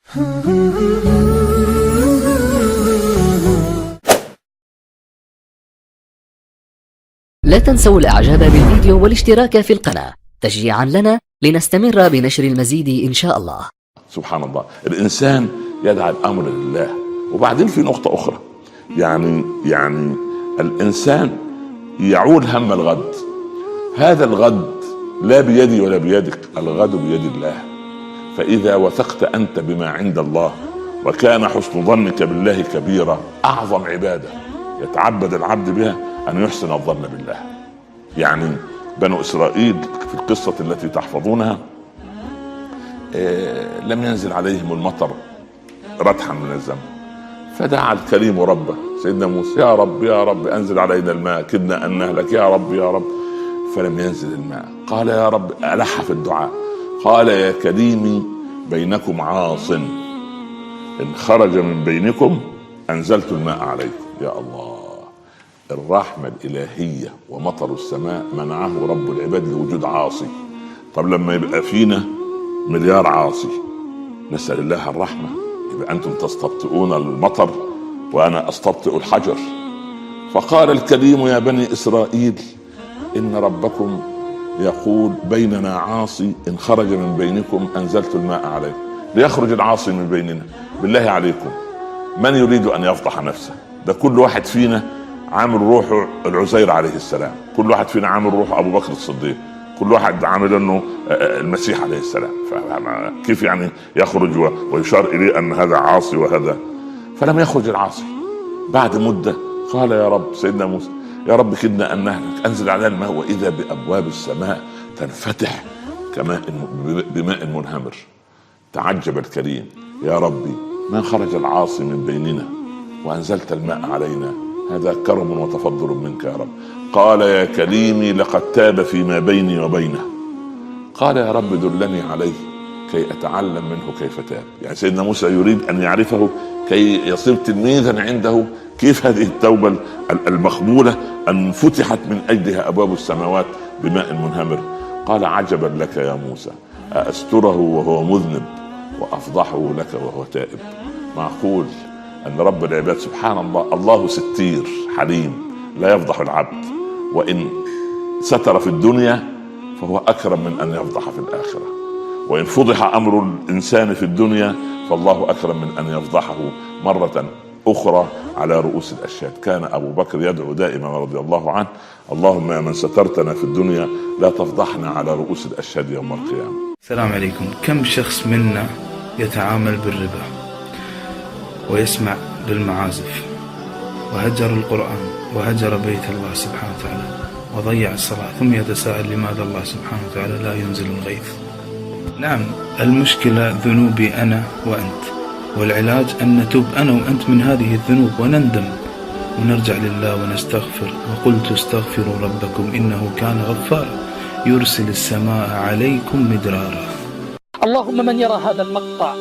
لا تنسوا الإعجاب بالفيديو والاشتراك في القناة تشجيعا لنا لنستمر بنشر المزيد إن شاء الله. سبحان الله، الإنسان يدعى الأمر لله. وبعدين في نقطة أخرى، يعني الإنسان يعول هم الغد. هذا الغد لا بيدي ولا بيدك، الغد بيد الله. فإذا وثقت أنت بما عند الله وكان حسن ظنك بالله كبيرا، أعظم عبادة يتعبد العبد بها أن يحسن الظن بالله. يعني بنو إسرائيل في القصة التي تحفظونها لم ينزل عليهم المطر ردحا من الزمن، فدعا الكريم ربه سيدنا موسى: يا رب يا رب أنزل علينا الماء، كدنا أن نهلك، يا رب يا رب. فلم ينزل الماء. قال يا رب، ألح في الدعاء، قال: يا كريمي بينكم عاص، إن خرج من بينكم أنزلت الماء عليكم. يا الله، الرحمة الإلهية ومطر السماء منعه رب العباد لوجود عاصي. طب لما يبقى فينا مليار عاصي نسأل الله الرحمة، يبقى أنتم تستبطئون المطر وأنا أستبطئ الحجر. فقال الكريم: يا بني إسرائيل، إن ربكم يقول بيننا عاصي، إن خرج من بينكم أنزلت الماء عليكم. ليخرج العاصي من بيننا. بالله عليكم، من يريد أن يفضح نفسه؟ ده كل واحد فينا عامل روحه العزير عليه السلام، كل واحد فينا عامل روحه أبو بكر الصديق، كل واحد عامل انه المسيح عليه السلام. كيف يعني يخرج ويشار اليه ان هذا عاصي وهذا؟ فلم يخرج العاصي. بعد مده قال يا رب، سيدنا موسى: يا رب كدنا ان نهلك، انزل علينا الماء. واذا بابواب السماء تنفتح بماء منهمر. تعجب الكريم: يا ربي، ما خرج العاصي من بيننا وانزلت الماء علينا، هذا كرم وتفضل منك يا رب. قال: يا كريمي، لقد تاب فيما بيني وبينه. قال: يا رب دلني عليه كي أتعلم منه كيف تاب. يعني سيدنا موسى يريد أن يعرفه كي يصير تلميذا عنده، كيف هذه التوبة المقبولة أن فتحت من أجلها أبواب السماوات بماء منهمر. قال: عجبا لك يا موسى، أستره وهو مذنب وأفضحه لك وهو تائب. معقول أن رب العباد سبحان الله، الله ستير حليم لا يفضح العبد، وإن ستر في الدنيا فهو أكرم من أن يفضح في الآخرة، وإن فضح أمر الإنسان في الدنيا فالله أكرم من أن يفضحه مرة أخرى على رؤوس الأشهاد. كان أبو بكر يدعو دائما رضي الله عنه: اللهم يا من سترتنا في الدنيا لا تفضحنا على رؤوس الأشهاد يوم القيامة. السلام عليكم. كم شخص منا يتعامل بالربا ويسمع للمعازف وهجر القرآن وهجر بيت الله سبحانه وتعالى وضيع الصلاة، ثم يتساءل لماذا الله سبحانه وتعالى لا ينزل الغيث؟ نعم، المشكلة ذنوبي أنا وأنت، والعلاج أن نتوب أنا وأنت من هذه الذنوب ونندم ونرجع لله ونستغفر. وقلت استغفروا ربكم إنه كان غفارا يرسل السماء عليكم مدرارا. اللهم من يرى هذا المقطع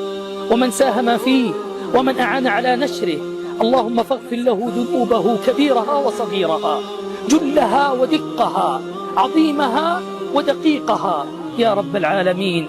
ومن ساهم فيه ومن أعان على نشره، اللهم فاغفر له ذنوبه كبيرها وصغيرها، جلها ودقها، عظيمها ودقيقها، يا رب العالمين.